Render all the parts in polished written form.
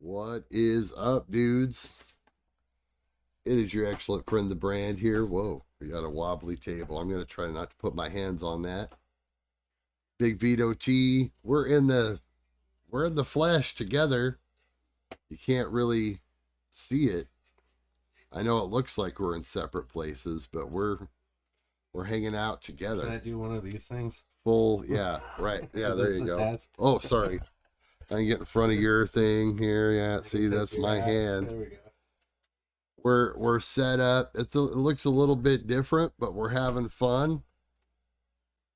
What is up, dudes? It is your excellent friend, the Brand here. Whoa, we got a wobbly table. I'm going to try not to put my hands on that. Big Vito T. We're in the flesh together. You can't really see it. I know it looks like we're in separate places, but we're hanging out together. Can I do one of these things? Full, yeah, right. Yeah, there you go. Oh, sorry. I can get in front of your thing here. Yeah, see, that's my hand. There we go. We're set up. It looks a little bit different, but we're having fun.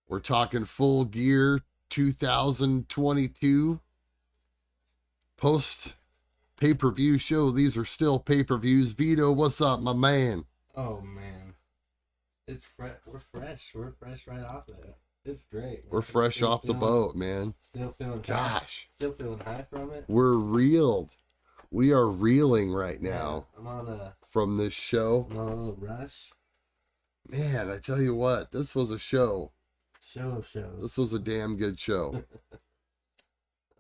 We're talking Full Gear 2022 post pay-per-view show. These are still pay-per-views. Vito, what's up, my man? Oh man, it's fresh. We're fresh. We're fresh right off of it. It's great. We're fresh off the boat, man. Still feeling gosh. Still feeling high from it. We're reeled. We are reeling right now. Yeah, I'm on from this show. I'm on a little rush. Man, I tell you what, this was a show. Show of shows. This was a damn good show.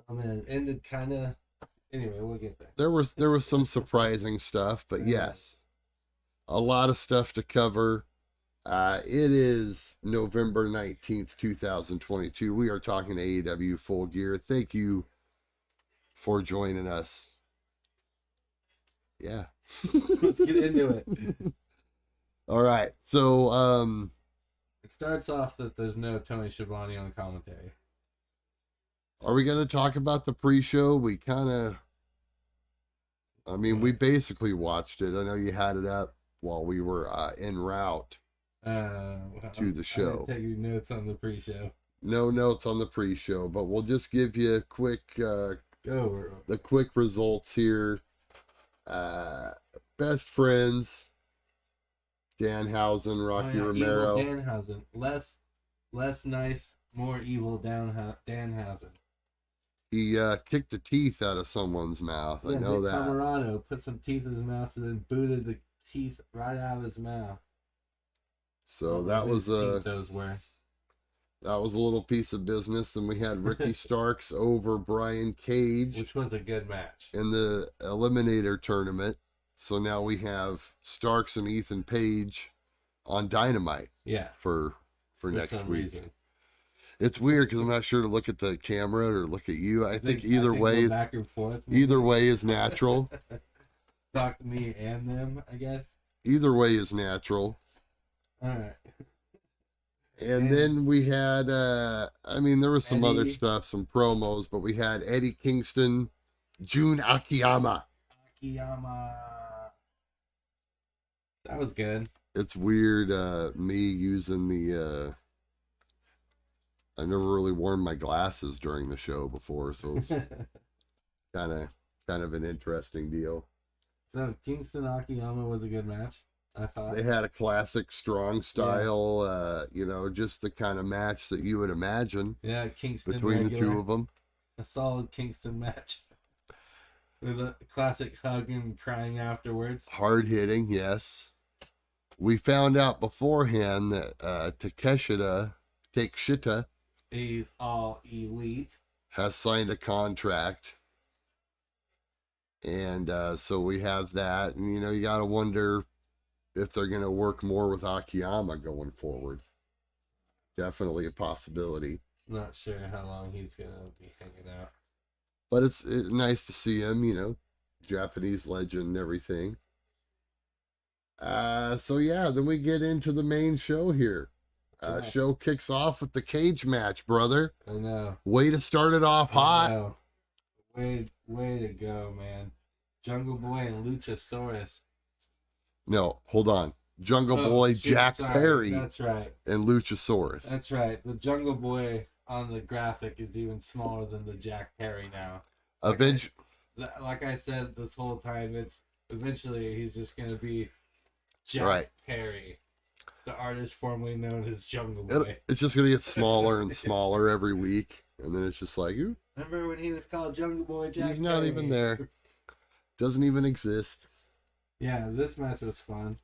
I mean, it ended kind of. Anyway, we'll get there. There was some surprising stuff, but yes, a lot of stuff to cover. It is November 19th, 2022. We are talking AEW Full Gear. Thank you for joining us. Yeah. Let's get into it. All right. So, it starts off that there's no Tony Schiavone on commentary. Are we going to talk about the pre-show? We basically watched it. I know you had it up while we were en route to the show. I'm taking notes on the pre-show. No notes on the pre-show, but we'll just give you a quick, the quick results here. Best friends, Danhausen, Rocky Romero. Evil Danhausen. Less nice, more evil Danhausen. He kicked the teeth out of someone's mouth. Yeah, I know Nick that. Camarado put some teeth in his mouth and then booted the teeth right out of his mouth. So that was those were. That was a little piece of business. Then we had Ricky Starks over Brian Cage, which was a good match in the Eliminator tournament. So now we have Starks and Ethan Page on Dynamite. Yeah. For next week. Reason. It's weird because I'm not sure to look at the camera or look at you. I think either way, back and forth. Either way is natural. Talk to me and them, I guess. Either way is natural. All right. And then we had, there was some other stuff, some promos, but we had Eddie Kingston, Jun Akiyama. That was good. It's weird, me using the, I've never really worn my glasses during the show before, so it's kind of an interesting deal. So Kingston Akiyama was a good match, I thought. They had a classic strong style, just the kind of match that you would imagine. Yeah, Kingston between the two of them. A solid Kingston match. With a classic hug and crying afterwards. Hard hitting, yes. We found out beforehand that Takeshita, he's all elite, has signed a contract. And so we have that. And, you got to wonder if they're going to work more with Akiyama going forward. Definitely a possibility. Not sure how long he's going to be hanging out. But it's nice to see him, Japanese legend and everything. Then we get into the main show here. Show kicks off with the cage match, brother. I know. Way to start it off hot. Way to go, man. Jungle Boy and Luchasaurus. No, hold on. Jungle Boy, Jack Perry. That's right. And Luchasaurus. That's right. The Jungle Boy on the graphic is even smaller than the Jack Perry now. Like I said this whole time, eventually he's just going to be Jack Perry, the artist formerly known as Jungle Boy. It's just going to get smaller and smaller every week. And then it's just like, ooh. Remember when he was called Jungle Boy Jack He's not Perry? even there. Doesn't even exist. Yeah, this match was fun.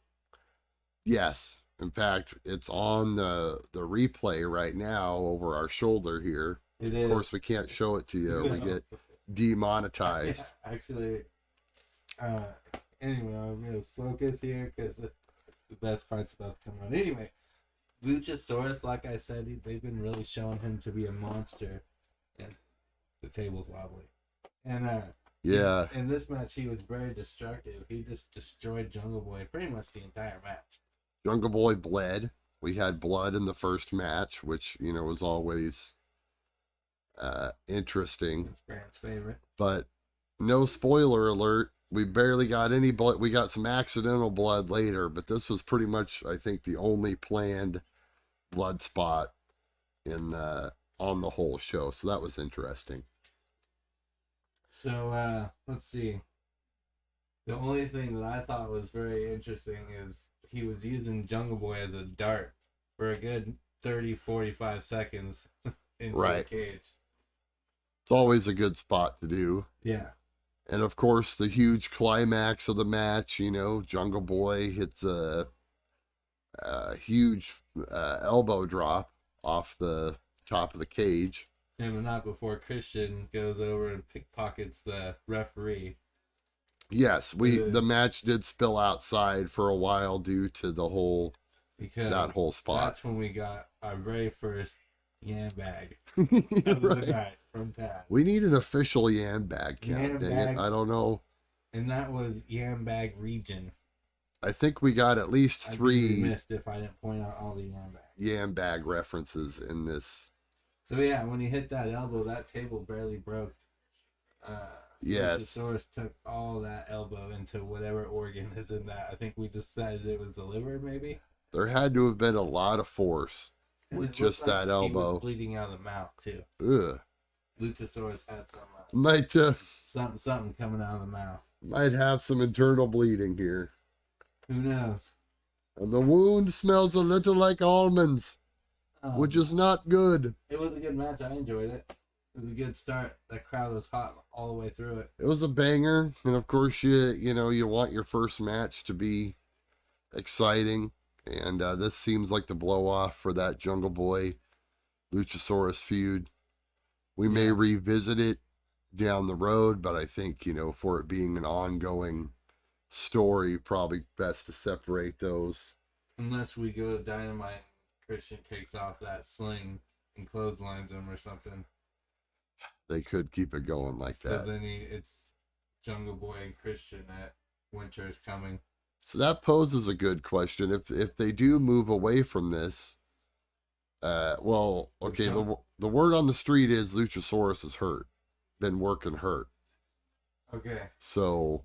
Yes. In fact, it's on the replay right now over our shoulder here. It is. Of course, we can't show it to you. We get demonetized. Actually, anyway, I'm gonna focus here because the best part's about to come on. Anyway, Luchasaurus, like I said, they've been really showing him to be a monster, and the table's wobbly. And Yeah. in this match, he was very destructive. He just destroyed Jungle Boy pretty much the entire match. Jungle Boy bled. We had blood in the first match, which, was always interesting. It's Brand's favorite. But no spoiler alert. We barely got any blood. We got some accidental blood later, but this was pretty much, I think, the only planned blood spot on the whole show. So that was interesting. So let's see. The only thing that I thought was very interesting is he was using Jungle Boy as a dart for a good 30-45 seconds into the cage. It's always a good spot to do. Yeah. And of course, the huge climax of the match, Jungle Boy hits a huge elbow drop off the top of the cage. And not before Christian goes over and pickpockets the referee. Yes, the match did spill outside for a while due to that whole spot. That's when we got our very first yam bag of the night from Taz. We need an official yam bag count. I don't know. And that was yam bag region. I think we got at least 3. I'd be remiss if I didn't point out all the yam bag references in this. So yeah, when he hit that elbow, that table barely broke. Yes. Luchasaurus took all that elbow into whatever organ is in that. I think we decided it was the liver, maybe. There had to have been a lot of force with just that elbow. He was bleeding out of the mouth too. Ugh. Luchasaurus had some something coming out of the mouth. Might have some internal bleeding here. Who knows? And the wound smells a little like almonds, which is not good. It was a good match. I enjoyed it. It was a good start. The crowd was hot all the way through it. It was a banger, and of course, you want your first match to be exciting, and this seems like the blow off for that Jungle Boy Luchasaurus feud. We may revisit it down the road, but I think for it being an ongoing story, probably best to separate those. Unless we go to Dynamite, Christian takes off that sling and clotheslines him or something. They could keep it going like that. So then it's Jungle Boy and Christian at Winter is Coming. So that poses a good question. If they do move away from this, the word on the street is Luchasaurus is hurt, been working hurt. Okay. So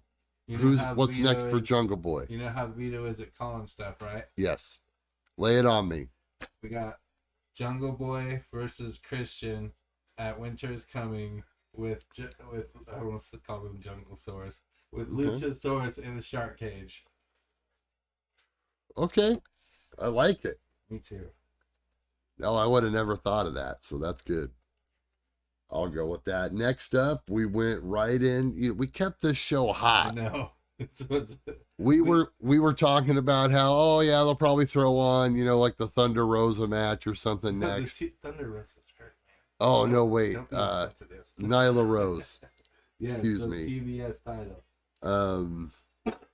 what's next for Jungle Boy? You know how Vito is at calling stuff, right? Yes. Lay it on me. We got Jungle Boy versus Christian at Winter is Coming with I want to call him Junglesaurus, with Luchasaurus in a shark cage. Okay, I like it. Me too. No, I would have never thought of that, so that's good. I'll go with that. Next up, we went right in. We kept this show hot. I know. We were talking about how they'll probably throw on like the Thunder Rosa match or something next. Thunder Rosa's hurt, man. Oh no, wait. Don't be insensitive. Nyla Rose. Yeah, excuse me. TBS title.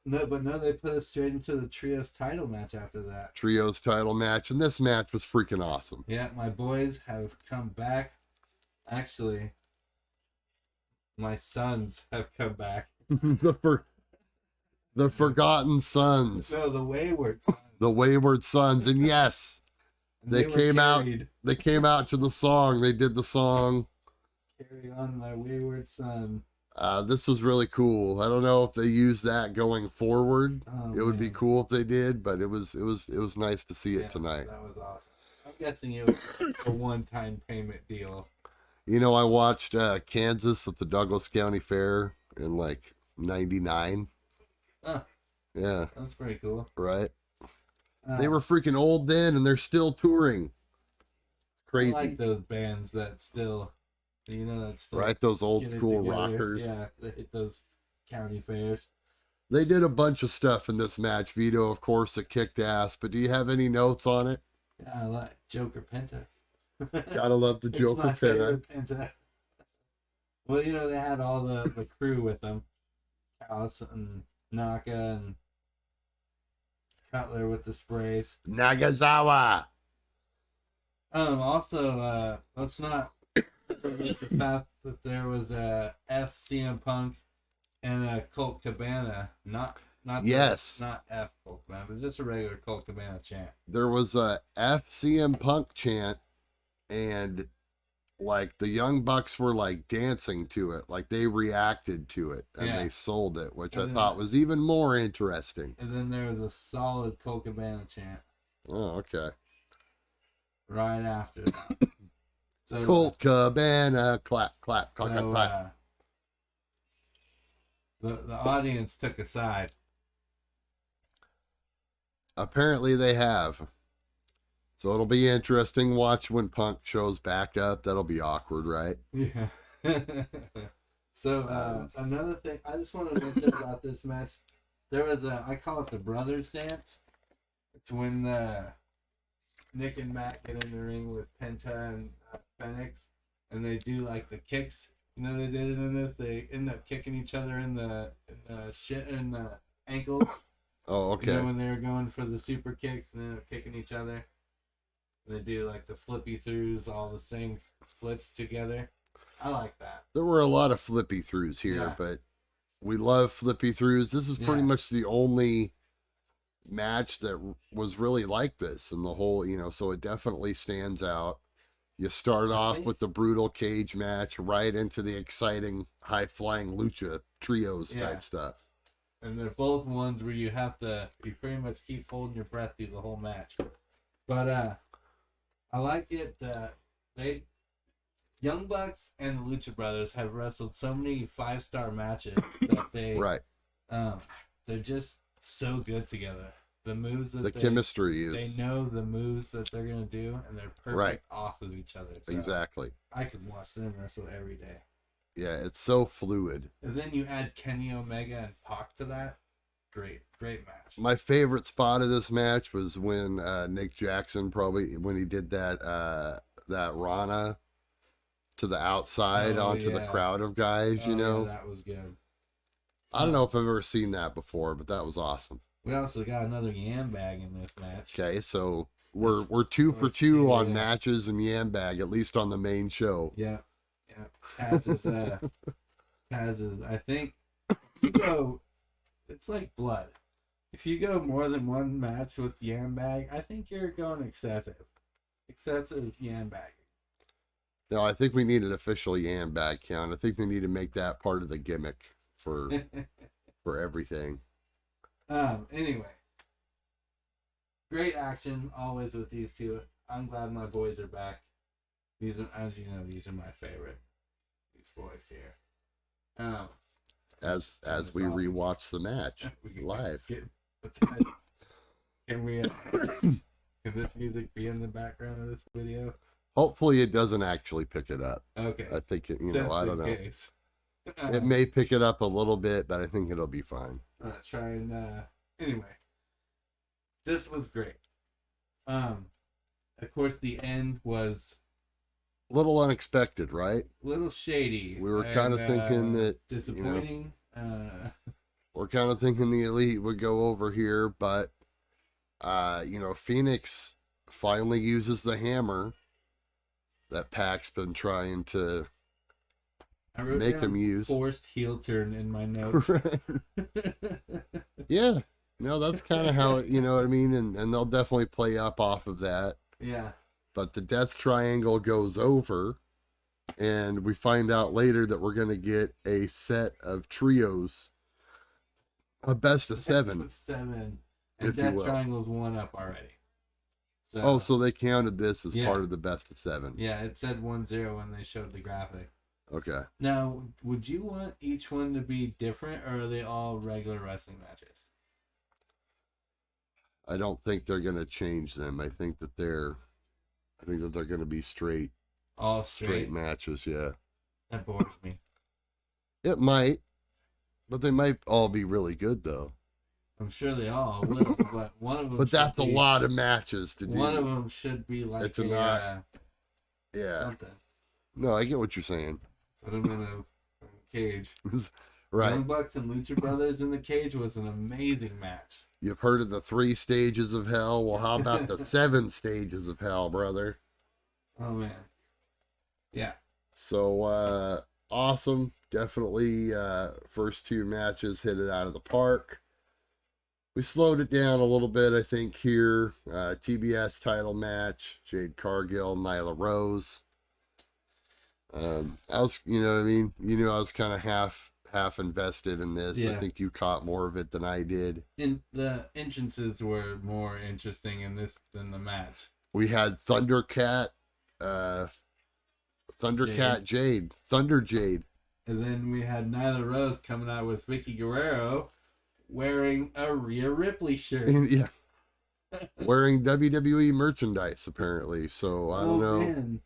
No, they put us straight into the Trios title match after that. Trios title match, and this match was freaking awesome. Yeah, my boys have come back. Actually, my sons have come back. The Forgotten Sons. No, the Wayward Sons. The Wayward Sons, and yes, they came out. They came out to the song. They did the song. Carry on, my wayward son. This was really cool. I don't know if they use that going forward. It would be cool if they did, but it was nice to see it tonight. That was awesome. I'm guessing it was a one-time payment deal. I watched Kansas at the Douglas County Fair in like '99. Huh. Yeah. That's pretty cool. Right. They were freaking old then, and they're still touring. Crazy. I like those bands that still, that's still right. Those old school rockers. Yeah, they hit those county fairs. They did a bunch of stuff in this match. Vito, of course, it kicked ass. But do you have any notes on it? Yeah, I like Joker Penta. Gotta love the Joker Penta. Well, they had all the crew with them. Callis and Naka and Cutler with the sprays. Nagasawa. Also, let's not forget the fact that there was a FCM Punk and a Colt Cabana. Not Yes. not F Colt Cabana, but just a regular Colt Cabana chant. There was a FCM Punk chant, and like the Young Bucks were like dancing to it, like they reacted to it, and they sold it, which I thought was even more interesting. And then there was a solid Colt Cabana chant. Oh, okay. Right after that. So, Colt Cabana, clap, clap, clap, so, clap. The audience took a side. Apparently they have. So it'll be interesting. Watch when Punk shows back up. That'll be awkward, right? Yeah. So another thing, I just want to mention about this match. There was I call it the brothers dance. It's when Nick and Matt get in the ring with Penta and Phoenix, and they do like the kicks. They did it in this. They end up kicking each other in the ankles. Oh, okay. When they were going for the super kicks and then kicking each other. They do like the flippy throughs, all the same flips together. I like that. There were a lot of flippy throughs here, but we love flippy throughs. This is pretty much the only match that was really like this in the whole, so it definitely stands out. You start off with the brutal cage match right into the exciting high-flying lucha trios type stuff. And they're both ones where you pretty much keep holding your breath through the whole match. But I like it that Young Bucks and the Lucha Brothers have wrestled so many 5-star matches that they're just so good together. The moves that chemistry is. They know the moves that they're gonna do, and they're perfect off of each other. So exactly. I could watch them wrestle every day. Yeah, it's so fluid. And then you add Kenny Omega and Pac to that. Great match. My favorite spot of this match was when Nick Jackson when he did that Rana to the outside onto the crowd of guys, Yeah, that was good. I don't know if I've ever seen that before, but that was awesome. We also got another Yam Bag in this match. Okay, so we're 2 for 2 on matches and Yam Bag, at least on the main show. Yeah. Taz is I think it's like blood. If you go more than one match with Yam Bag, I think you're going excessive Yam Bag. No, I think we need an official Yam Bag count. I think they need to make that part of the gimmick for everything. Anyway, great action always with these two. I'm glad my boys are back. These are, as you know, these are my favorite. These boys here. As we rewatch the match live. Can this music be in the background of this video? Hopefully it doesn't actually pick it up. Okay. I think it, Just I don't know. Case. It may pick it up a little bit, but I think it'll be fine. Try and anyway. This was great. Of course the end was a little unexpected, right? A little shady. We were kind of thinking that disappointing. We're kind of thinking the Elite would go over here, but Phoenix finally uses the hammer that Pac's been trying to make him use. Forced heel turn in my notes. Yeah. No, that's kind of how it, you know what I mean? And they'll definitely play up off of that. Yeah. But the Death Triangle goes over, and we find out later that we're going to get a set of trios, a best of 7. 7. And Death Triangle's 1 up already. So they counted this as part of the best of 7. Yeah, it said 1-0 when they showed the graphic. Okay. Now, would you want each one to be different, or are they all regular wrestling matches? I don't think they're going to change them. I think that they're going to be straight. All straight matches, yeah. That bores me. It might, but they might all be really good, though. I'm sure they all will, but one of them. But that's a lot of matches to do. One of them should be like yeah. Something. No, I get what you're saying. Put them in a cage. Right. Young Bucks and Lucha Brothers in the cage was an amazing match. You've heard of the 3 stages of hell. Well, how about the 7 stages of hell, brother? Oh, man. Yeah. So, awesome. Definitely, first 2 matches hit it out of the park. We slowed it down a little bit, I think, here. TBS title match, Jade Cargill, Nyla Rose. I was, you know what I mean? You knew I was kind of half invested in this. Yeah. I think you caught more of it than I did. And the entrances were more interesting in this than the match. We had Thundercat Jade. Thunder Jade. And then we had Nyla Rose coming out with Vicky Guerrero wearing a Rhea Ripley shirt. Yeah. Wearing WWE merchandise, apparently. So, I don't know. Man.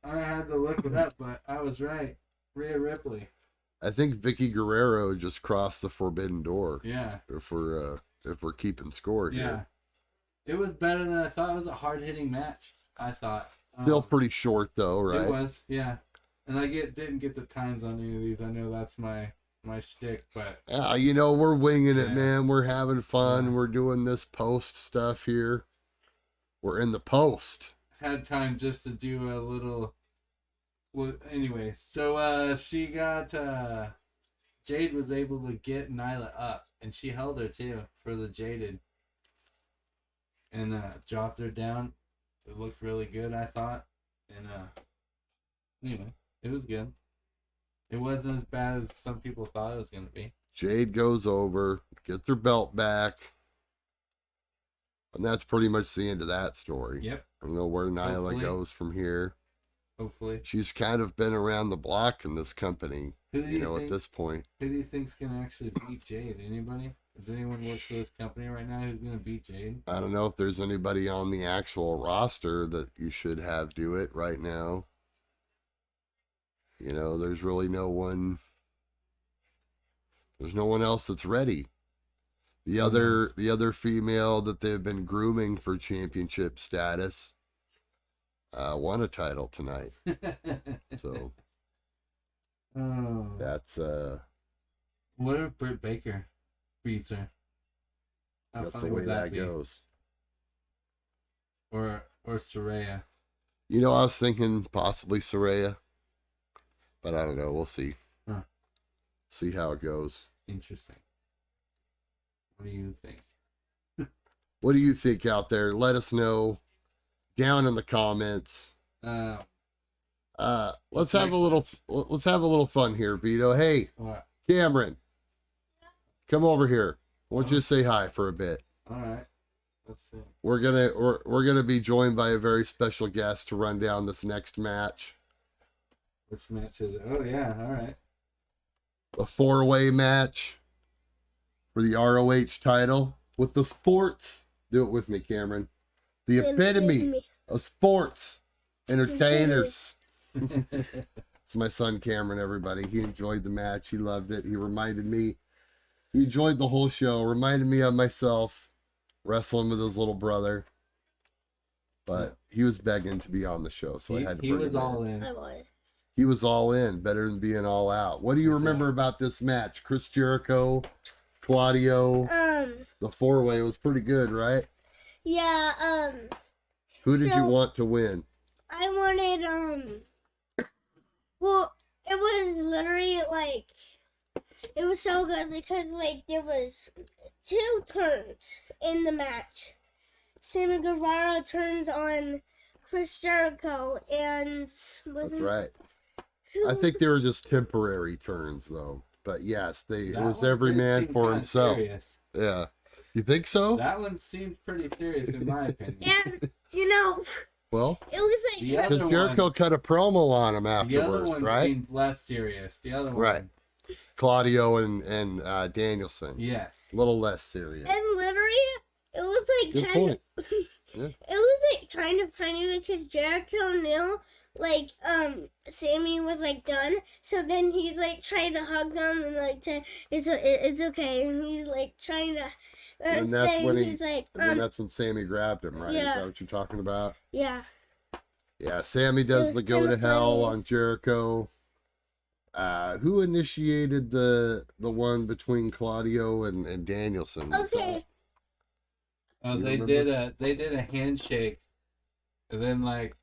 I had to look it up, but I was right. Rhea Ripley. I think Vicky Guerrero just crossed the forbidden door. Yeah. If we're keeping score here. Yeah. It was better than I thought. It was a hard-hitting match, I thought. Still pretty short, though, right? It was, yeah. And I didn't get the times on any of these. I know that's my shtick, but... You know, we're winging it, Yeah. man. We're having fun. Yeah. We're doing this post stuff here. We're in the post. Had time just to do a little... Well, anyway, so she got... Jade was able to get Nyla up, and she held her, too, for the Jaded. And dropped her down. It looked really good, I thought. And anyway, it was good. It wasn't as bad as some people thought it was going to be. Jade goes over, gets her belt back. And that's pretty much the end of that story. Yep. I don't know where Nyla Hopefully. goes from here. Hopefully. She's kind of been around the block in this company, Who do you at think, this point. Who do you think's going to actually beat Jade? Anybody? Does anyone work for this company right now who's going to beat Jade? I don't know if there's anybody on the actual roster that you should have do it right now. You know, there's really no one. There's no one else that's ready. The other female that they've been grooming for championship status won a title tonight. So Oh. that's What if Britt Baker beats her? How that's the funny way would that be? goes. Or Saraya. You know, I was thinking possibly Saraya, but I don't know. We'll see. Huh. See how it goes. Interesting. What do you think? What do you think out there? Let us know down in the comments. Let's have a little fun here, Vito. Hey, What? Cameron, come over here. I want you to say hi for a bit. All right. Let's see. We're gonna be joined by a very special guest to run down this next match. Which match is it? Oh, yeah. All right. A 4-way match for the ROH title with the sports. Do it with me, Cameron. The epitome of sports entertainers. It's my son Cameron, everybody. He enjoyed the match. He loved it. He enjoyed the whole show. Reminded me of myself wrestling with his little brother. But he was begging to be on the show, so I had to He bring was him all in. in. I was. He was all in, better than being all out. What do you remember about this match? Chris Jericho, Claudio, the 4-way was pretty good, right? Yeah, Who did you So- want to win? I wanted, well, it was literally, like, it was so good because, like, there was 2 turns in the match. Sammy Guevara turns on Chris Jericho, and That's right. I think they were just temporary turns, though. But yes, it was every man for himself. Serious. Yeah. You think so? That one seemed pretty serious, in my opinion. And, you know, Well, it was like, The other because Jericho one- cut a promo on him The other afterwards, one right? seemed less serious. The other one. Right. Claudio and Danielson. Yes. A little less serious. and literally, it was like Good kind point. of, Yeah. it was like kind of funny because Jericho knew, like, Sammy was like done, so then he's like trying to hug them and like to, it's okay, and he's like trying to, And that's when he's like, and then that's when Sammy grabbed him, right? Is yeah. that what you're talking about? yeah, Yeah, Sammy does the go to hell on Jericho. Who initiated the one between Claudio and Danielson? Okay. They did a handshake, and then like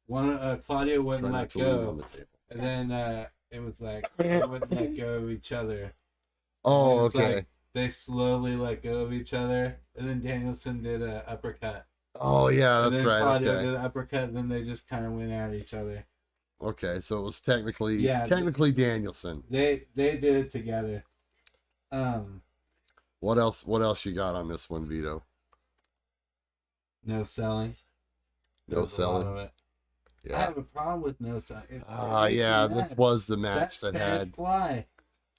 Claudio wouldn't let go, and then it was like they wouldn't let go of each other. Oh, okay. Like they slowly let go of each other, and then Danielson did an uppercut. Oh yeah, that's and then right. Claudio Okay. did an uppercut, and then they just kind of went at each other. Okay, so it was technically Danielson. They did it together. What else you got on this one, Vito? No selling. No selling. I Yeah. have a problem with no selling. Yeah, this was the match that had fly.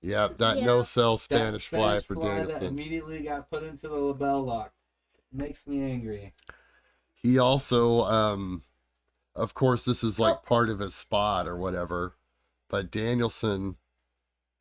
Yeah, that no sell Spanish fly for Danielson. That immediately got put into the label lock. Makes me angry. He also of course this is like part of his spot or whatever, but Danielson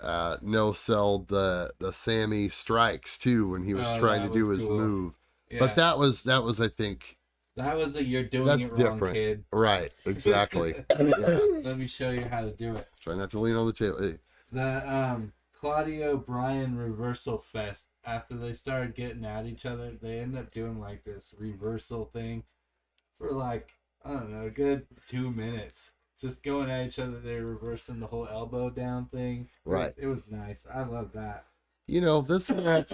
no sold the Sammy strikes too when he was trying to do his move. Yeah. But that was I think that was a you're doing it wrong, different. Kid. Right, exactly. Yeah. Let me show you how to do it. Try not to lean on the table. Hey. The Claudio Bryan reversal fest, after they started getting at each other, they ended up doing like this reversal thing for like, I don't know, a good 2 minutes. Just going at each other, they're reversing the whole elbow down thing. Right. It was nice. I love that. You know, this match,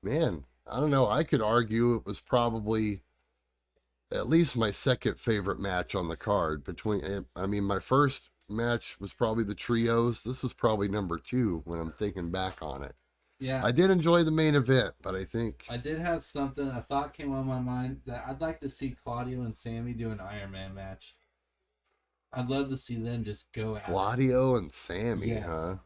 man, I don't know. I could argue it was probably at least my second favorite match on the card. My first match was probably the trios. This is probably number 2 when I'm thinking back on it. Yeah. I did enjoy the main event, but I think I did have a thought came on my mind that I'd like to see Claudio and Sammy do an Iron Man match. I'd love to see them just go at Claudio and Sammy, huh?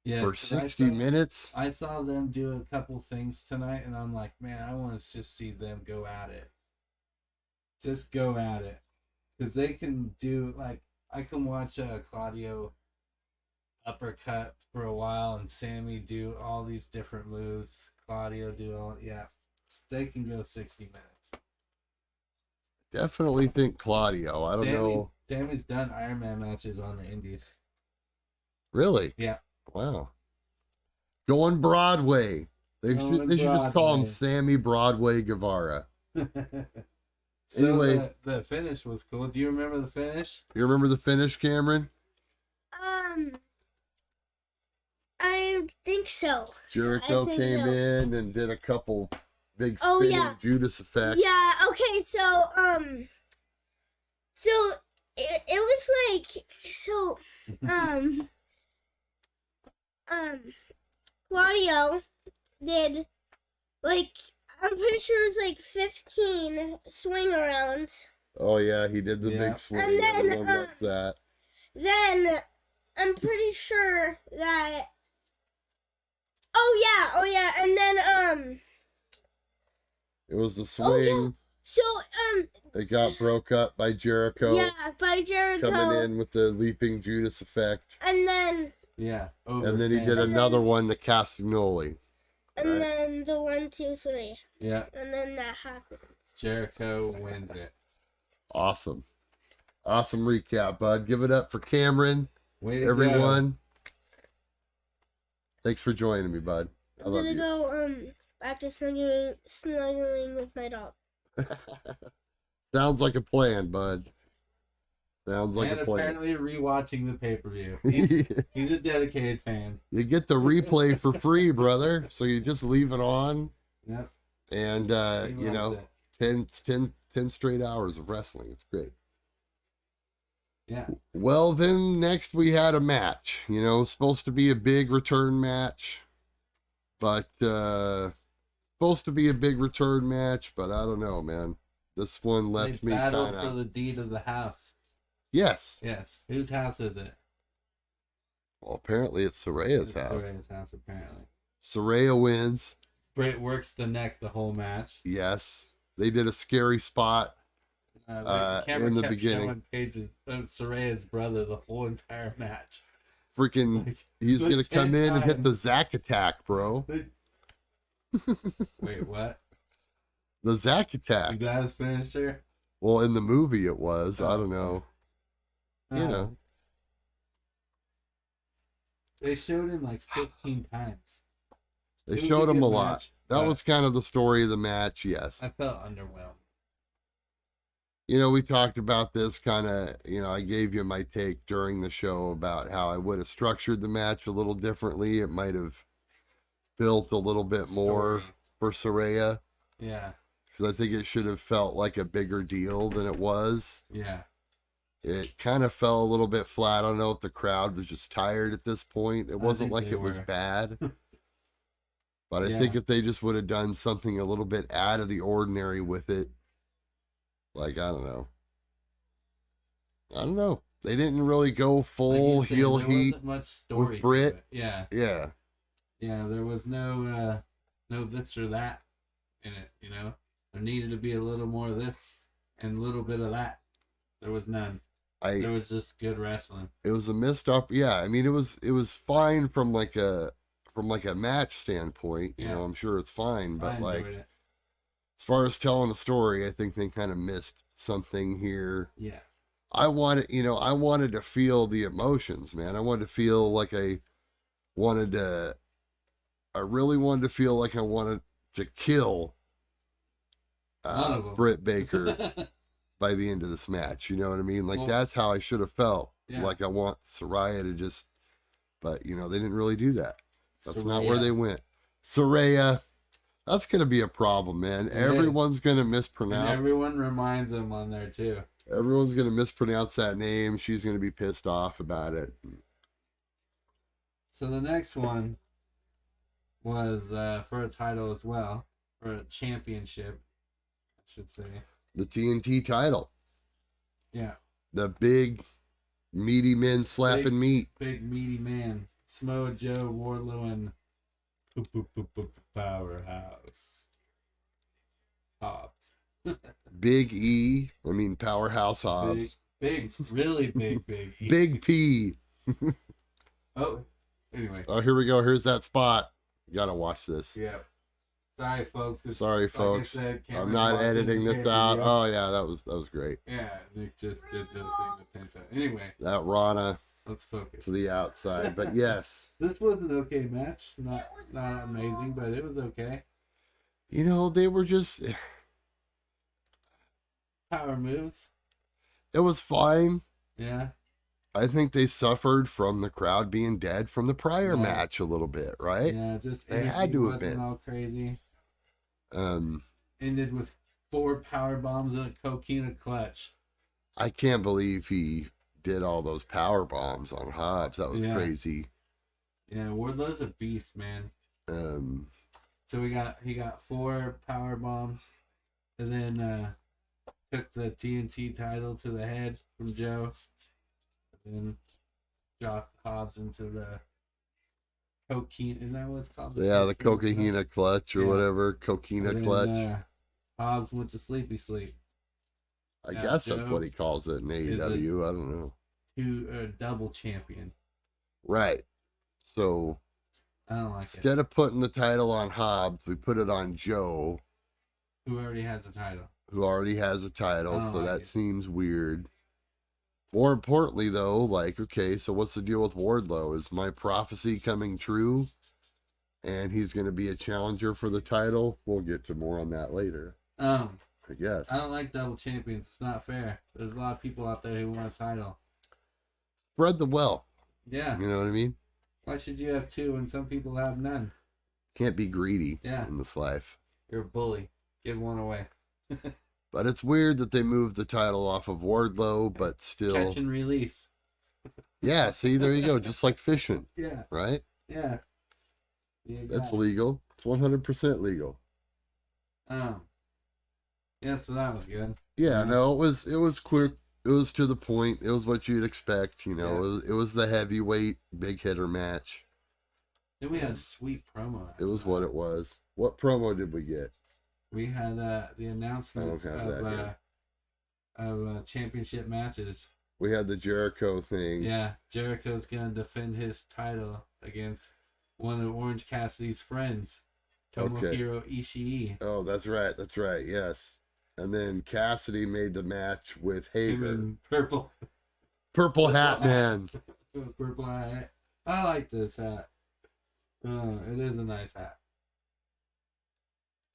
Yeah. For 60 minutes? I saw them do a couple things tonight, and I'm like, man, I want to just see them go at it. Just go at it. Because they can do, like, I can watch Claudio uppercut for a while and Sammy do all these different moves. Claudio do all, they can go 60 minutes. Definitely think Claudio. I don't know. Sammy's done Iron Man matches on the Indies. Really? Yeah. Wow. Going Broadway. They should just call him Sammy Broadway Guevara. So anyway, the finish was cool. Do you remember the finish? You remember the finish, Cameron? I think so. Jericho came in and did a couple big spinning Judas effects. Yeah. Okay. So it was like Claudio did like. I'm pretty sure it was like 15 swing arounds. Oh yeah, he did the big swing. And then, everyone likes that. Then I'm pretty sure that. Oh yeah, and then it was the swing. Oh, yeah. So it got broke up by Jericho. Yeah, by Jericho coming in with the leaping Judas effect. And then and then he did another one, the Castagnoli. And then the 1, 2, 3. Yeah. And then that happened. Jericho wins it. Awesome recap, bud. Give it up for Cameron. Everyone. Thanks for joining me, bud. I'm gonna go back to snuggling with my dog. Sounds like a plan, bud. Sounds like a plan. Apparently rewatching the pay-per-view. He's a dedicated fan. You get the replay for free, brother. So you just leave it on. Yep. And, 10 straight hours of wrestling. It's great. Yeah. Well, then next we had a match. Supposed to be a big return match. But, but I don't know, man. This one left me kind of... battled for the deed of the house. Yes. Whose house is it? Well, apparently it's Soraya's house. Soraya's house, apparently. Saraya wins. Britt works the neck the whole match. Yes. They did a scary spot in the beginning. Paige's Soraya's brother the whole entire match. Freaking, he's going to come in and hit the Zack attack, bro. Wait, what? The Zack attack. Is that his finisher? Well, in the movie it was. I Oh, don't know. You know. They showed him like 15 times. They It was showed a him a good lot. match, That but was kind of the story of the match, yes. I felt underwhelmed. You know, we talked about this kind of, you know, I gave you my take during the show about how I would have structured the match a little differently. It might have built a little bit more Story. for Saraya. Yeah. Because I think it should have felt like a bigger deal than it was. Yeah. It kind of fell a little bit flat. I don't know if the crowd was just tired at this point. It wasn't like it was bad. But I think if they just would have done something a little bit out of the ordinary with it, like, I don't know. They didn't really go full like heel there heat wasn't much story with Britt. to it. Yeah. Yeah. Yeah, there was no this or that in it, you know? There needed to be a little more of this and a little bit of that. There was none. There was just good wrestling. It was a missed up. Yeah, I mean, it was fine from like a match standpoint. You know, I'm sure it's fine, but like it. as far as telling a story, I think they kind of missed something here. Yeah. I wanted to feel the emotions, man. I wanted to feel like I really wanted to feel like I wanted to kill Britt Baker by the end of this match. You know what I mean? Like, that's how I should have felt. Yeah. Like, I want Saraya to just, but, you know, they didn't really do that. That's not where they went. Saraya, that's going to be a problem, man. Everyone's going to mispronounce. And everyone reminds them on there, too. Everyone's going to mispronounce that name. She's going to be pissed off about it. So the next one was for a title as well, for a championship, I should say. The TNT title. Yeah. The big, meaty men slapping meat. Big, meaty man. Samoa Joe, Wardlow, and Powerhouse. Hobbs. Big E. I mean, Powerhouse Hobbs. Big, really big E. Big P. Oh, anyway. Oh, here we go. Here's that spot. You gotta watch this. Yeah. Sorry, folks. Sorry, folks. I'm not editing this out. Oh yeah, that was great. Yeah, Nick just did the thing with Penta. Anyway. That Rana. Let's focus. To the outside, but yes. This was an okay match. Not amazing, but it was okay. You know, they were just power moves. It was fine. Yeah. I think they suffered from the crowd being dead from the prior match a little bit, right? Yeah, just they had to have been all crazy. Ended with 4 power bombs and a coquina clutch. I can't believe he did all those power bombs on Hobbs. That was crazy. Yeah, Wardlow's a beast, man. So he got 4 power bombs, and then took the TNT title to the head from Joe, and then dropped Hobbs into the coquina. Isn't that what it's called? The coquina clutch or whatever. Coquina clutch. Hobbs went to sleepy sleep. I guess that's what he calls it in AEW. I don't know. Double champion. Right. So I don't like instead of putting the title on Hobbs, we put it on Joe. Who already has a title. So that seems weird. More importantly, though, like, okay, so what's the deal with Wardlow? Is my prophecy coming true? And he's going to be a challenger for the title? We'll get to more on that later. I guess. I don't like double champions. It's not fair. There's a lot of people out there who want a title. Spread the wealth. Yeah. You know what I mean? Why should you have 2 when some people have none? Can't be greedy in this life. You're a bully. Give 1 away. But it's weird that they moved the title off of Wardlow, but still... Catch and release. Yeah, see, there you go. Just like fishing. Yeah. Right? Yeah. That's legal. It's 100% legal. Yeah, so that was good. Yeah, no, it was quick. It was to the point. It was what you'd expect, you know. It was the heavyweight big hitter match. Then we had a sweet promo. It was what it was. What promo did we get? We had the announcements of championship matches. We had the Jericho thing. Yeah, Jericho's going to defend his title against one of Orange Cassidy's friends, Tomohiro Ishii. Oh, that's right. Yes. And then Cassidy made the match with Him Hager. in purple. Purple Hat Man. Purple hat. I like this hat. It is a nice hat.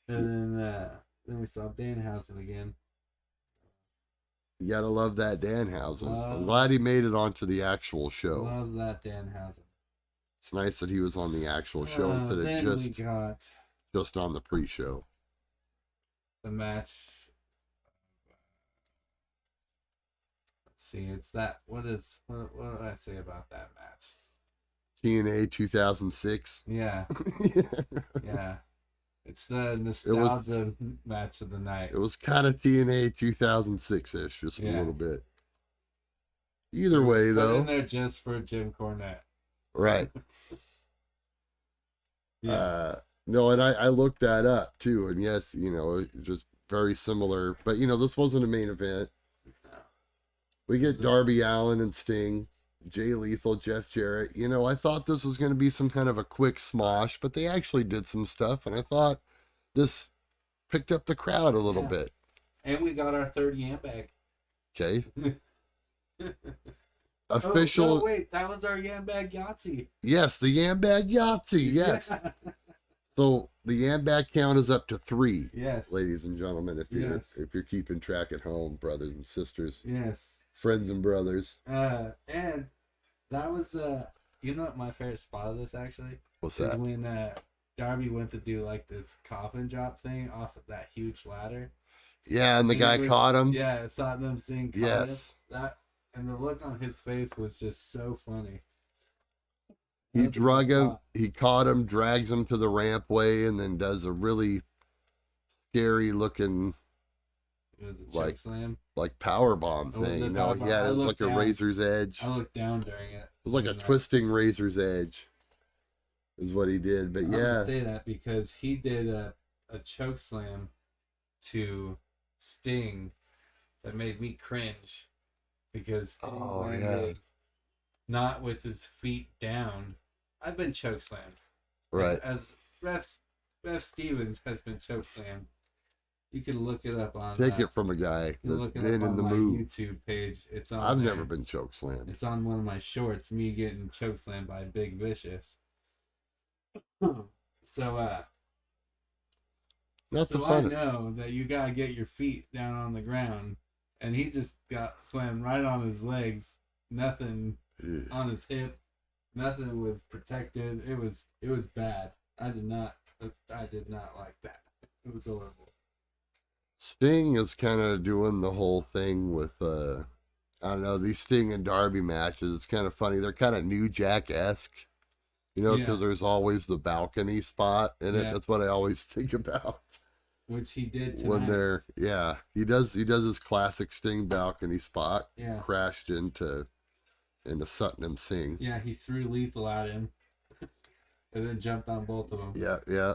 And then we saw Danhausen again. You gotta love that Danhausen. I'm glad he made it onto the actual show. Love that Danhausen. It's nice that he was on the actual show instead of Then just we got just on the pre-show. the match. Let's see. It's that. What do I say about that match? TNA 2006. Yeah. Yeah. It's the nostalgia match of the night. It was kind of TNA 2006-ish, just a little bit. Either way, Put though. in there just for Jim Cornette. Right. Yeah. No, and I looked that up, too. And yes, just very similar. But, this wasn't a main event. We get Darby Allin and Sting. Jay Lethal, Jeff Jarrett. I thought this was going to be some kind of a quick smosh, but they actually did some stuff, and I thought this picked up the crowd a little bit. And we got our third Yam Bag. Okay. Official. Oh, wait, that was our Yam Bag Yahtzee. Yes, the Yam Bag Yahtzee. Yes. Yeah. So the Yam Bag count is up to 3. Yes. Ladies and gentlemen, if you're keeping track at home, brothers and sisters. Yes. Friends and brothers. And that was you know what my favorite spot of this actually? What's that? When Darby went to do like this coffin drop thing off of that huge ladder. Yeah, and the guy caught him. Yeah, saw them seeing yes. That and the look on his face was just so funny. He drug him, he caught him, drags him to the rampway, and then does a really scary looking like power bomb thing. It was like a razor's edge. I looked down during it. It was like a twisting razor's edge, is what he did. But I'm gonna say that because he did a choke slam to Sting that made me cringe because Sting landed not with his feet down. I've been choke slammed. Right. As Ref Stevens has been choke slammed. You can look it up on. Take it from a guy that's been in the move. YouTube page. It's on. I've never been choke slammed. It's on one of my shorts. Me getting choke slammed by Big Vicious. So That's the funnest. I know that you gotta get your feet down on the ground, and he just got slammed right on his legs. Nothing on his hip. Nothing was protected. It was bad. I did not like that. It was horrible. Sting is kind of doing the whole thing with, I don't know, these Sting and Darby matches. It's kind of funny. They're kind of New Jack-esque, because there's always the balcony spot in it. That's what I always think about. Which he did tonight. When they're, he does his classic Sting balcony spot. Yeah. Crashed into Sutton and Singh. Yeah, he threw Lethal at him. And then jumped on both of them. Yeah.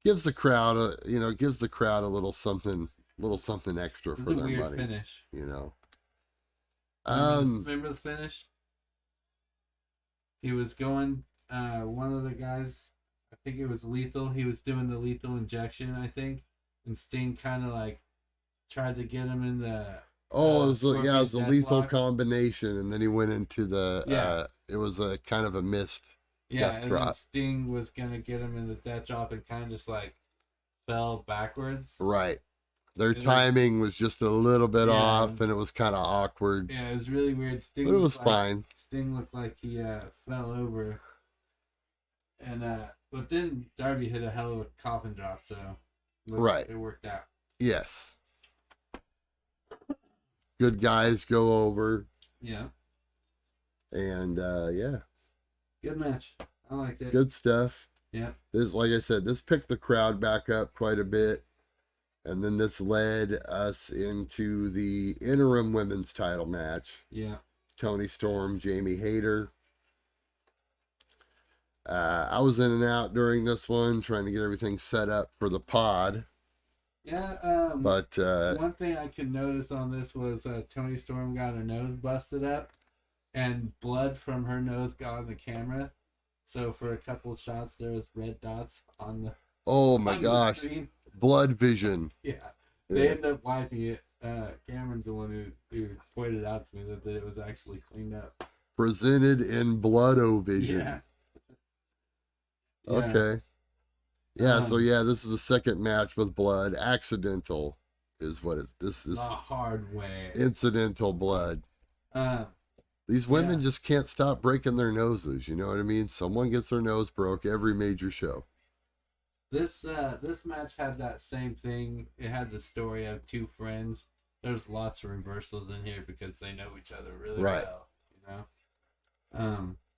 Gives the crowd a little something extra for their weird money. Finish. Remember the finish? He was going. One of the guys, I think it was Lethal. He was doing the lethal injection, I think, and Sting kind of like tried to get him in the. It was a lethal combination, and then he went into the. It was a kind of a missed. Yeah, and then Sting was gonna get him in the death drop and kind of just like fell backwards. Right. Their timing was just a little bit off, and it was kind of awkward. Yeah, it was really weird. Sting, but it was fine. Sting looked like he fell over, and but then Darby hit a hell of a coffin drop, so it worked out. Yes. Good guys go over. Yeah. And good match. I liked it. Good stuff. Yeah. This, like I said, this picked the crowd back up quite a bit. And then this led us into the interim women's title match. Yeah. Toni Storm, Jamie Hayter. I was in and out during this one, trying to get everything set up for the pod. Yeah. But one thing I could notice on this was Toni Storm got her nose busted up, and blood from her nose got on the camera. So for a couple of shots, there was red dots on the. Oh my gosh! Blood vision. Yeah, They end up wiping it. Cameron's the one who pointed out to me that it was actually cleaned up. Presented in blood-o vision. Yeah. Okay. Yeah, so this is the second match with blood. Accidental is what this is. The hard way. Incidental blood. These women just can't stop breaking their noses, you know what I mean? Someone gets their nose broke every major show. This match had that same thing. It had the story of two friends. There's lots of reversals in here because they know each other really well, you know?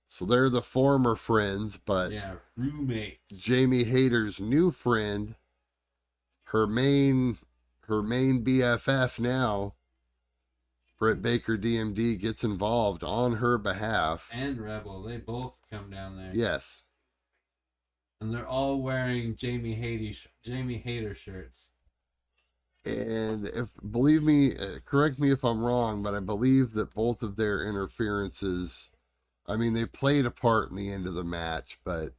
So they're the former friends, but roommates. Jamie Hayter's new friend, her main BFF now, Britt Baker DMD, gets involved on her behalf. And Rebel, they both come down there. Yes. And they're all wearing Jamie Hayter shirts. And believe me, correct me if I'm wrong, but I believe that both of their interferences, I mean, they played a part in the end of the match, but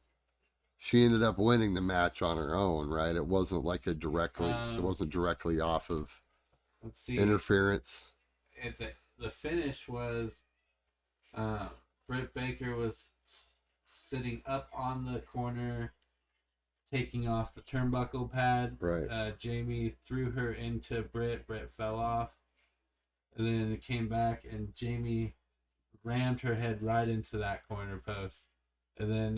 she ended up winning the match on her own, right? It wasn't like it wasn't directly off of interference. The finish was Britt Baker was sitting up on the corner, taking off the turnbuckle pad. Right. Jamie threw her into Britt. Britt fell off. And then it came back, and Jamie rammed her head right into that corner post. And then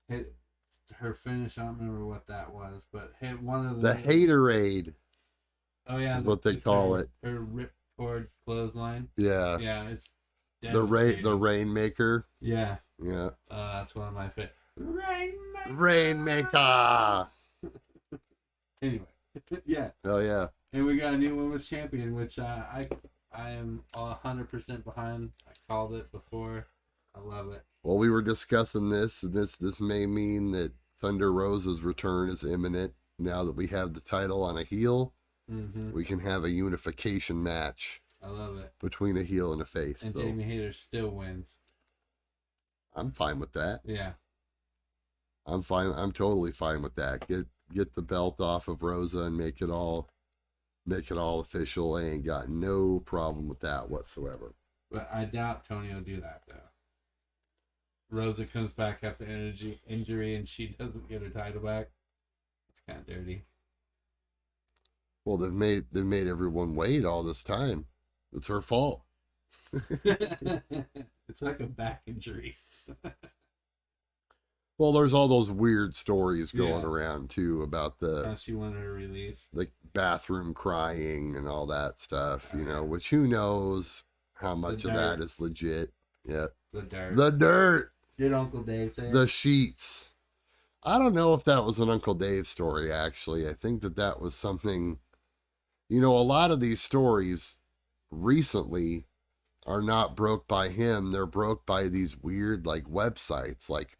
hit her finish. I don't remember what that was, but hit one of the Haterade. Oh yeah, is what they call it. Her ripcord clothesline. Yeah. Yeah, it's the Rainmaker. Yeah. Yeah. That's one of my favorite. Rainmaker. Anyway, yeah. Oh yeah. And we got a new women's champion, which I am 100% behind. I called it before. I love it. Well, we were discussing this, and this may mean that Thunder Rosa's return is imminent. Now that we have the title on a heel, we can have a unification match. I love it. Between a heel and a face. And Jamie Hayter still wins. I'm fine with that. Yeah. I'm fine. I'm totally fine with that. Get the belt off of Rosa and make it all official. I ain't got no problem with that whatsoever. But I doubt Tony will do that though. Rosa comes back after injury and she doesn't get her title back. It's kind of dirty. Well, they've made everyone wait all this time. It's her fault. It's like a back injury. Well, there's all those weird stories going around too about how she wanted her release, the bathroom crying and all that stuff, you know, which who knows how much of that is legit. Yeah. The dirt. Did Uncle Dave say the sheets? I don't know if that was an Uncle Dave story, actually. I think that was something, you know, a lot of these stories recently are not broke by him. They're broke by these weird, like, websites, like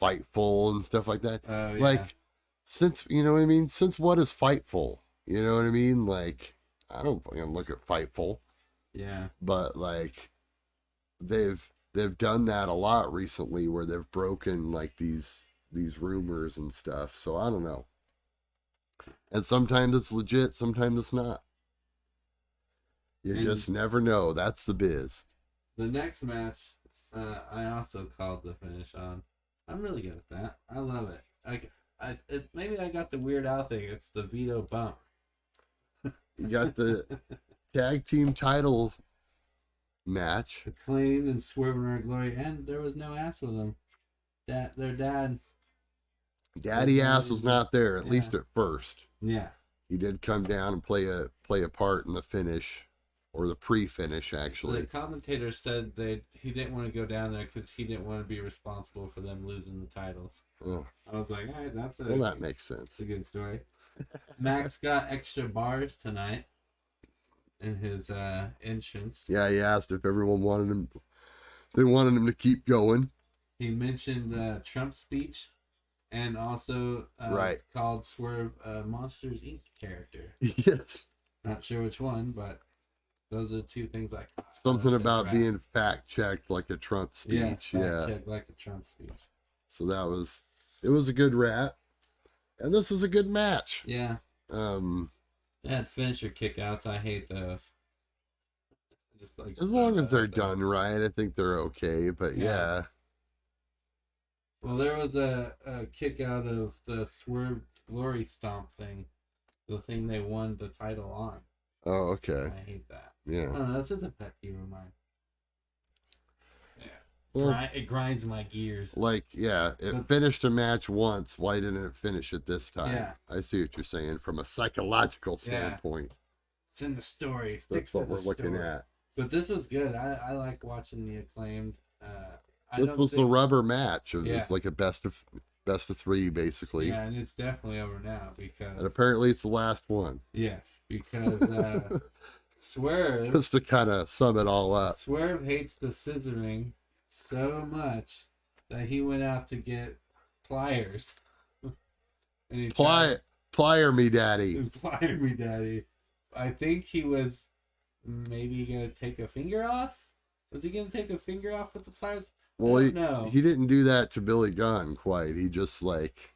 Fightful and stuff like that. Oh, yeah. Like, since, you know what I mean? Since what is Fightful? You know what I mean? Like, I don't fucking look at Fightful. Yeah. But, like, they've done that a lot recently where they've broken, like, these rumors and stuff. So I don't know. And sometimes it's legit, sometimes it's not. You just never know. That's the biz. The next match, I also called the finish on. I'm really good at that. I love it. Maybe I got the Weird Al thing. It's the Vito bump. You got the tag team title match. Acclaim and Swerve and Our Glory, and there was no ass with them. Their Daddy Ass was not there, at least at first. Yeah. He did come down and play a part in the finish, or the pre-finish, actually. The commentator said he didn't want to go down there because he didn't want to be responsible for them losing the titles. Oh. I was like, all right, well, that makes sense. It's a good story. Max got extra bars tonight in his entrance. Yeah, he asked if everyone wanted him. They wanted him to keep going. He mentioned Trump's speech, and also called Swerve Monsters Inc. character. Yes. Not sure which one, but those are the two things I caught. Something about being fact-checked like a Trump speech. Yeah, fact-checked like a Trump speech. So it was a good rap. And this was a good match. Yeah. That finisher kickouts, I hate those. Just like As long as they're done right, I think they're okay. But yeah. Well, there was a kick out of the Swerve Glory Stomp thing, the thing they won the title on. Oh, okay. I hate that. Yeah. Oh, that's just a pet peeve of mine. Yeah. Well, It grinds my gears. Like, yeah, it finished a match once. Why didn't it finish it this time? Yeah. I see what you're saying from a psychological standpoint. It's in the story. That's what we're looking at. But this was good. I like watching the Acclaimed. This was the rubber match. Yeah. It's like a best of three, basically. Yeah, and it's definitely over now because. And apparently, it's the last one. Yes, because Swerve. Just to kind of sum it all up. Swerve hates the scissoring so much that he went out to get pliers. And he Plier me, daddy. Plier me, daddy. I think he was maybe gonna take a finger off. Was he gonna take a finger off with the pliers? Well, he didn't do that to Billy Gunn quite. He just like.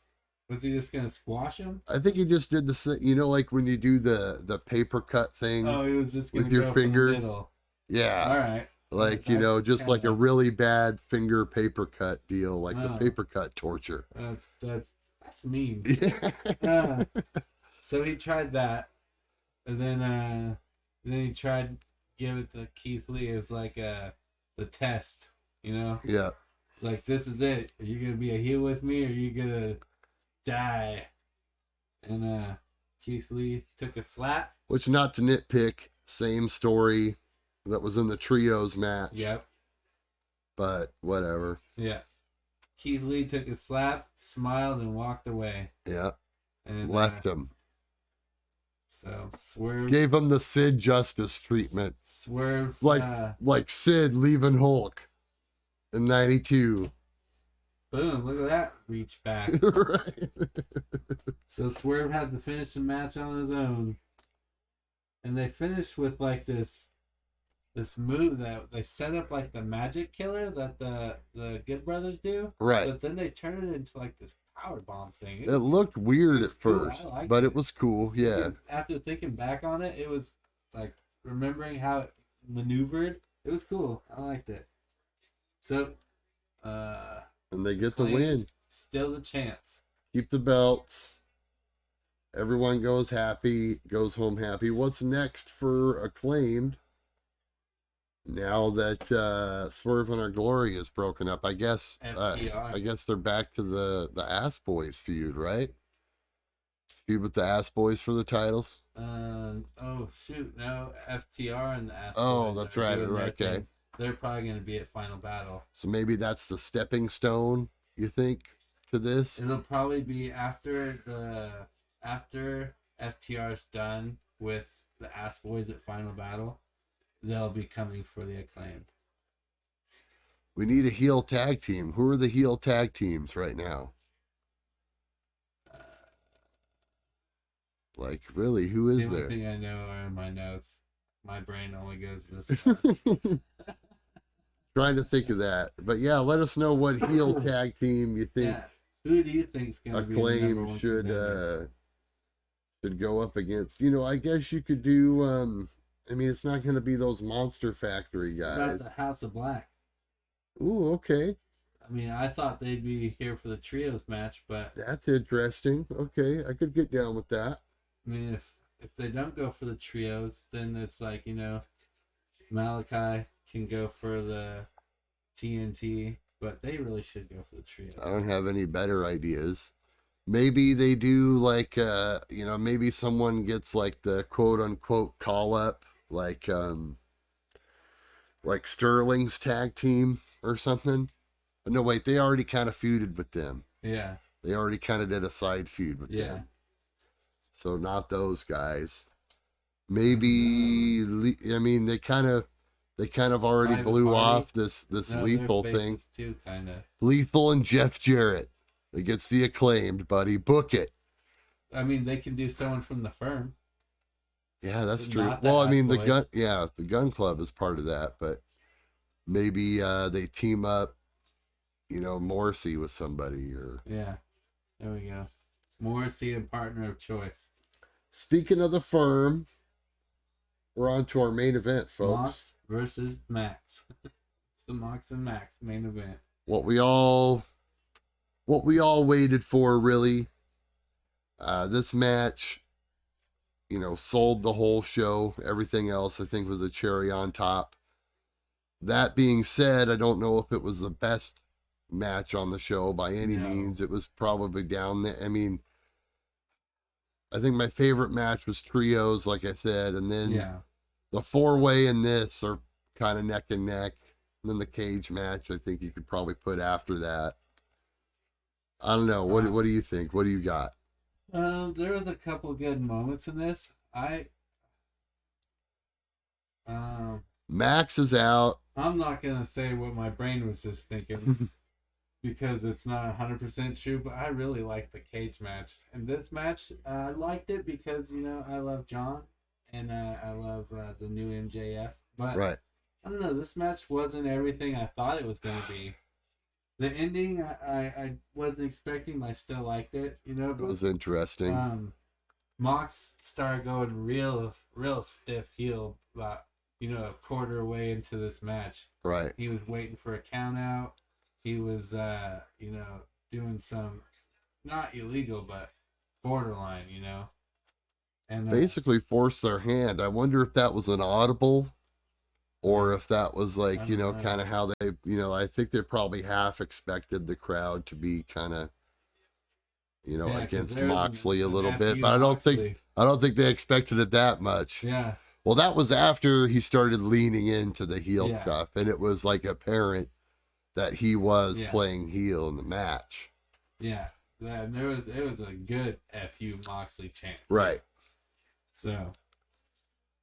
Was he just gonna squash him? I think he just did the, like when you do the paper cut thing. Oh, he was just gonna with your go fingers. For the middle. Yeah. All right. Like, just like a really bad finger paper cut deal, like the paper cut torture. That's mean. Yeah. So he tried that, and then he tried give it to Keith Lee as like the test, Yeah. Like, this is it. Are you gonna be a heel with me, or are you gonna die? And Keith Lee took a slap. Which, not to nitpick, same story that was in the trios match. Yep. But whatever. Yeah. Keith Lee took a slap, smiled, and walked away. Yeah. And left him. So Swerve gave him the Sid Justice treatment. Swerve like Sid leaving Hulk in '92. Boom! Look at that reach back. Right. So Swerve had to finish the match on his own, and they finished with like this move that they set up like the magic killer that the Good Brothers do. Right. But then they turned it into like this power bomb thing. It looked weird at cool. first, but it was cool. Yeah. After thinking back on it, it was like remembering how it maneuvered. It was cool. I liked it. So, and they get the win. Still the chance. Keep the belts. Everyone goes home happy. What's next for Acclaimed? Now that Swerve and Our Glory is broken up, I guess I guess they're back to the Ass Boys feud, right? Feud with the Ass Boys for the titles. Oh shoot, no, FTR and the Ass Boys. Oh, that's right. Okay. They're probably going to be at Final Battle. So maybe that's the stepping stone, you think, to this? It'll probably be after FTR's done with the Ass Boys at Final Battle. They'll be coming for the Acclaimed. We need a heel tag team. Who are the heel tag teams right now? Like, really, who is there? The only thing I know are in my notes. My brain only goes this far. Trying to think of that. But yeah, let us know what heel tag team you think. Yeah. Who do you think's going to be the number one should go up against? I guess you could do it's not going to be those Monster Factory guys. What about the House of Black? Ooh, okay. I mean, I thought they'd be here for the trios match, but that's interesting. Okay, I could get down with that. I mean, if they don't go for the trios, then it's like, Malachi can go for the TNT, but they really should go for the trios. I don't have any better ideas. Maybe they do like maybe someone gets like the quote unquote call up, like Sterling's tag team or something. But no, wait, they already kind of feuded with them. Yeah. They already kind of did a side feud with them. So not those guys. Maybe they kind of already blew off this Lethal thing. Too, kinda. Lethal and Jeff Jarrett against the Acclaimed, buddy. Book it. I mean, they can do someone from the Firm. Yeah, that's true. Well, I mean, the Gun Club is part of that, but maybe they team up, Morrissey with somebody or. Yeah, there we go. Morrissey and partner of choice. Speaking of the firm, we're on to our main event, folks. Mox versus Max. It's the Mox and Max main event. What we all waited for, really. This match, sold the whole show. Everything else, I think, was a cherry on top. That being said, I don't know if it was the best match on the show by any means. It was probably down there. I mean, I think my favorite match was trios, like I said, and then the 4-way and this are kind of neck and neck. And then the cage match, I think you could probably put after that. I don't know. What do you think? What do you got? There was a couple good moments in this. Max is out. I'm not gonna say what my brain was just thinking because it's not 100% true, but I really liked the cage match. And this match, I liked it because I love John and I love the new MJF. But Right. I don't know. This match wasn't everything I thought it was gonna be. The ending, I wasn't expecting, but I still liked it. It was interesting. Mox started going real stiff heel about a quarter way into this match. Right. He was waiting for a count out. He was doing some not illegal but borderline, and basically forced their hand. I wonder if that was an audible or if that was like, kind of how they, I think they probably half expected the crowd to be kind of, against Moxley a little bit, but I don't think they expected it that much. Yeah. Well, that was after he started leaning into the heel stuff, and it was like apparent that he was playing heel in the match. Yeah. It was a good FU Moxley chant. Right. So,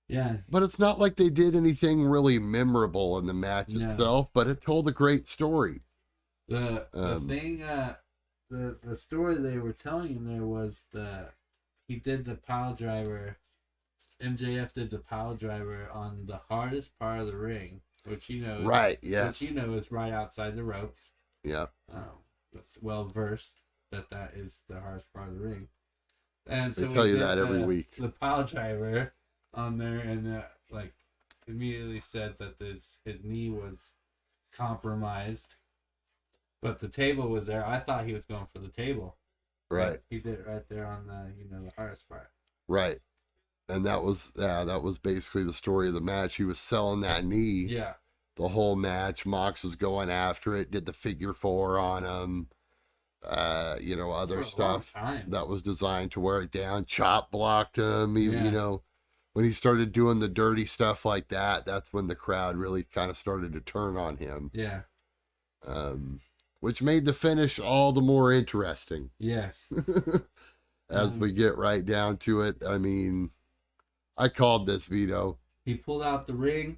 yeah. But it's not like they did anything really memorable in the match itself, but it told a great story. The thing, the story they were telling in there was he did the pile driver. MJF did the pile driver on the hardest part of the ring, which right, yes, which is right outside the ropes. Yeah. It's well versed that is the hardest part of the ring. And so they tell you that every week. The pile driver on there, and immediately said that his knee was compromised, but the table was there. I thought he was going for the table. Right. He did it right there on the hardest part. Right. And that was basically the story of the match. He was selling that knee. Yeah. The whole match. Mox was going after it, did the figure 4 on him. Other stuff that was designed to wear it down. Chop blocked him. When he started doing the dirty stuff like that, that's when the crowd really kind of started to turn on him. Yeah. Which made the finish all the more interesting. Yes. As we get right down to it, I mean, I called this, Vito. He pulled out the ring,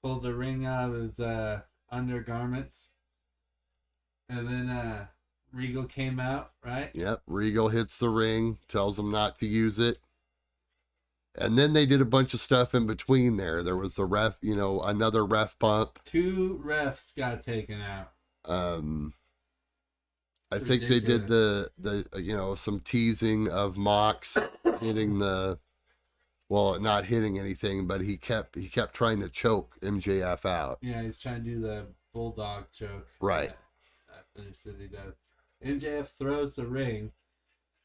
pulled the ring out of his undergarments, and then Regal came out, right? Yep, Regal hits the ring, tells him not to use it. And then they did a bunch of stuff in between there. There was the ref, another ref bump. 2 refs got taken out. I think they did the some teasing of Mox hitting not hitting anything, but he kept trying to choke MJF out. Yeah, he's trying to do the bulldog choke. Right. That finish that he does. MJF throws the ring,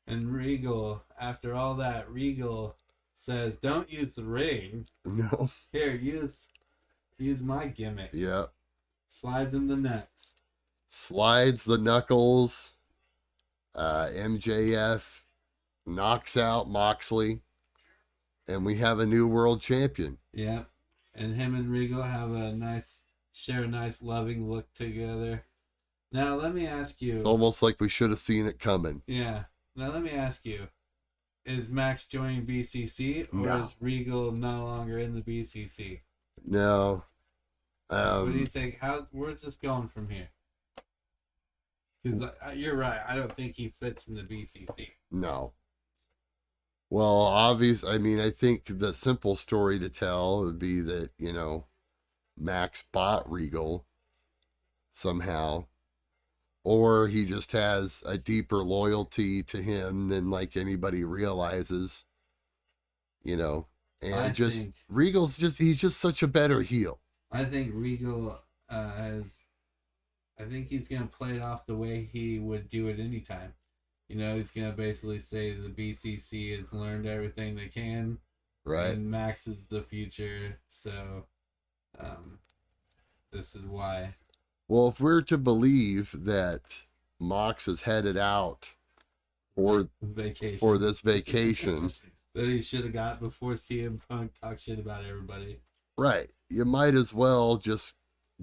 and Regal, after all that, Regal says, "Don't use the ring. No. Here, use my gimmick." Yeah. Slides him the nuts. Slides the knuckles. MJF knocks out Moxley, and we have a new world champion. Yeah, and him and Regal have a nice loving look together. Now let me ask you. It's almost like we should have seen it coming. Yeah. Now let me ask you: is Max joining BCC, or is Regal no longer in the BCC? No. What do you think? Where's this going from here? Because you're right. I don't think he fits in the BCC. No. Well, obvious. I mean, I think the simple story to tell would be that, Max bought Regal somehow, or he just has a deeper loyalty to him than like anybody realizes. you know, and I just think Regal's he's just such a better heel. I think Regal I think he's gonna play it off the way he would do it anytime. You know, he's gonna basically say the BCC has learned everything they can, Right. and Max is the future. So, this is why. Well, if we're to believe that Mox is headed out for Vacation. this vacation, that he should have got before CM Punk talked shit about everybody. right, you might as well just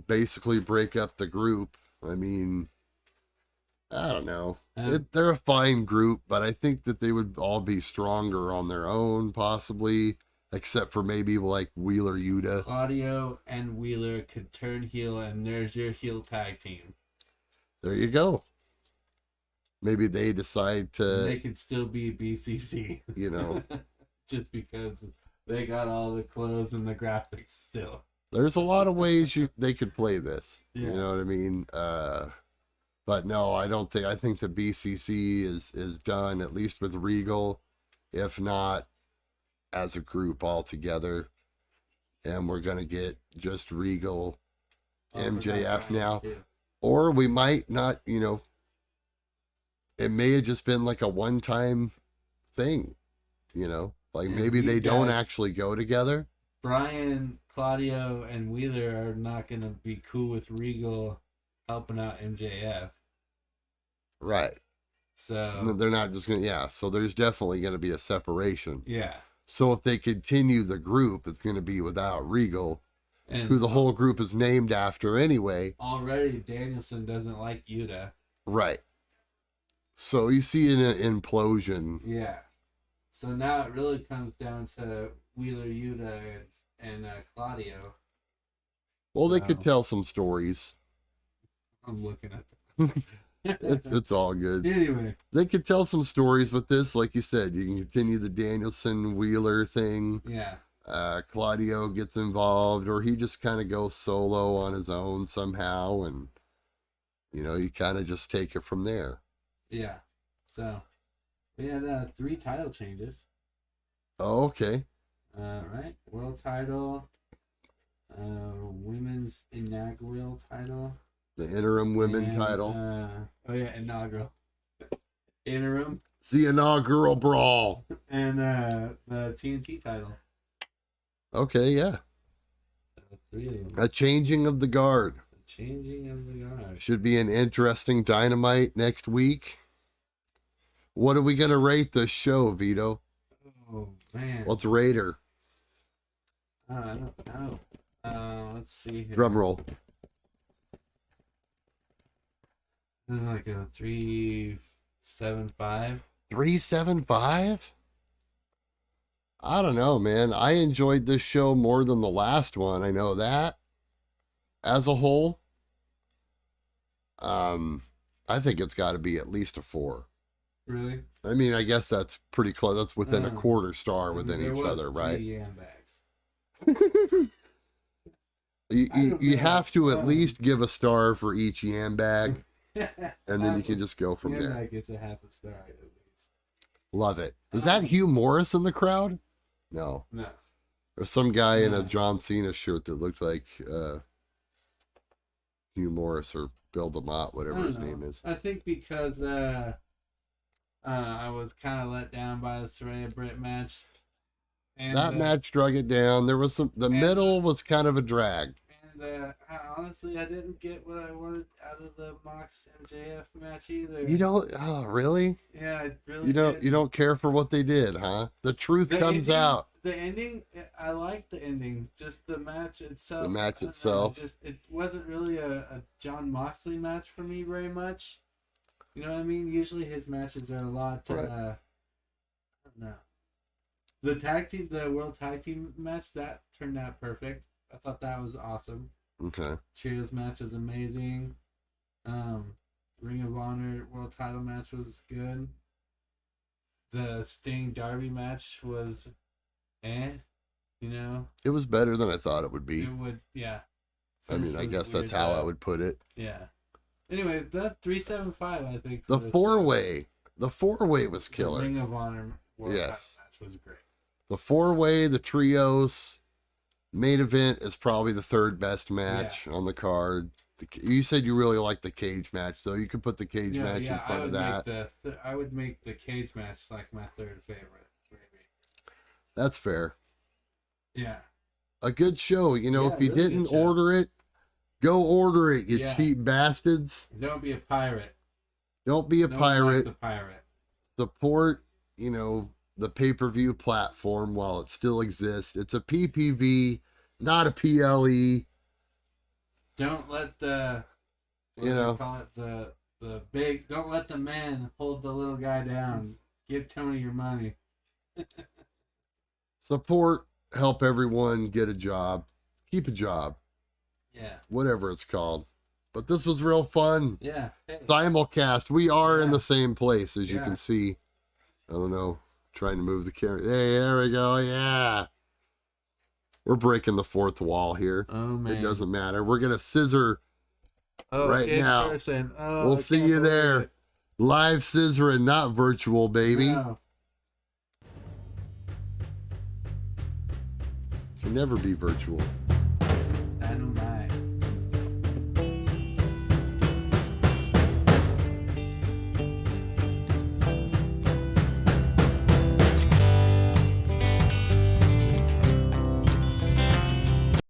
basically break up the group. I mean, I don't know. They're a fine group, but I think that they would all be stronger on their own, possibly, except for maybe like Wheeler Yuta. Claudio and Wheeler could turn heel, and there's your heel tag team. There you go. Maybe they decide to... They could still be BCC. You know. Just because they got all the clothes and the graphics still. There's a lot of ways they could play this. Yeah. You know what I mean? But no, I don't think... I think the BCC is done, at least with Regal, if not as a group altogether. And we're going to get just Regal, MJF now. Too. Or we might not, you know... It may have just been like a one-time thing, you know? Like maybe they don't actually go together. Brian, Claudio, and Wheeler are not going to be cool with Regal helping out MJF. Right. So they're not just going to, yeah. So there's definitely going to be a separation. Yeah. So if they continue the group, it's going to be without Regal, and who the whole group is named after anyway. Already Danielson doesn't like Yuta. Right. So you see an implosion. Yeah. So now it really comes down to Wheeler Yuta and Claudio. Well, they could tell some stories. I'm looking at them. It's all good. Anyway. They could tell some stories with this. Like you said, you can continue the Danielson Wheeler thing. Yeah. Claudio gets involved, or he just kind of goes solo on his own somehow. And, you know, you kind of just take it from there. Yeah. So we had 3 title changes. Oh, okay. Right. World title, women's inaugural title. The interim women title. Inaugural. Interim. It's the inaugural brawl. And the TNT title. Okay, yeah. So 3 of them. A changing of the guard. Changing of the guard. Should be an interesting Dynamite next week. What are we going to rate this show, Vito? Oh, man. Let's rate her. I don't know. Let's see here. Drum roll. This is like a 3.75. 3.75? I don't know, man. I enjoyed this show more than the last one. I know that. As a whole, I think it's got to be at least a 4. Really? I mean, I guess that's pretty close. That's within a quarter star within each other, right? Bags. you have to at least give a star for each yam bag, and then you can just go from there. Bag gets a half a star at least. Love it. Is that Hugh Morris in the crowd? No. No. There's some guy in a John Cena shirt that looked like Hugh Morris or Bill DeMott, whatever his name is. I think because I was kind of let down by the Saraya Britt match. And, that match drug it down. There was the middle was kind of a drag. And honestly, I didn't get what I wanted out of the Mox MJF match either. You don't? Oh, really? Yeah, I really. You don't care for what they did, huh? The truth comes out. The ending, I liked the ending. Just the match itself. The match itself. It wasn't really a John Moxley match for me very much. You know what I mean? Usually his matches are a lot. Right. I don't know. The World Tag Team match, that turned out perfect. I thought that was awesome. Okay. Trios match was amazing. Ring of Honor World Title match was good. The Sting Darby match was, you know. It was better than I thought it would be. It would, yeah. I mean, I guess that's how I would put it. Yeah. Anyway, that 3.75, I think. The 4-way was killer. The Ring of Honor World Title match was great. The 4-way, the trios, main event is probably the third best match on the card. You said you really like the cage match, so you could put the cage match in front of that. I would make the cage match like my third favorite, maybe. That's fair. Yeah. A good show. You know, if you really didn't order it, go order it, you cheap bastards. Don't be a pirate. Don't be a pirate. A pirate. Support, you know, the pay-per-view platform while it still exists. It's a PPV, not a PLE. Don't let the don't let the man hold the little guy down. Give Tony your money. Support, help everyone get a job. Keep a job. Yeah. Whatever it's called. But this was real fun. Yeah. Hey. Simulcast. We are in the same place, as you can see. I don't know. Trying to move the camera. Hey, there we go. Yeah. We're breaking the fourth wall here. Oh, man. It doesn't matter. We're going to scissor right now. Person. Oh, we'll see you there. Live scissoring, not virtual, baby. No. Can never be virtual. Dynamite.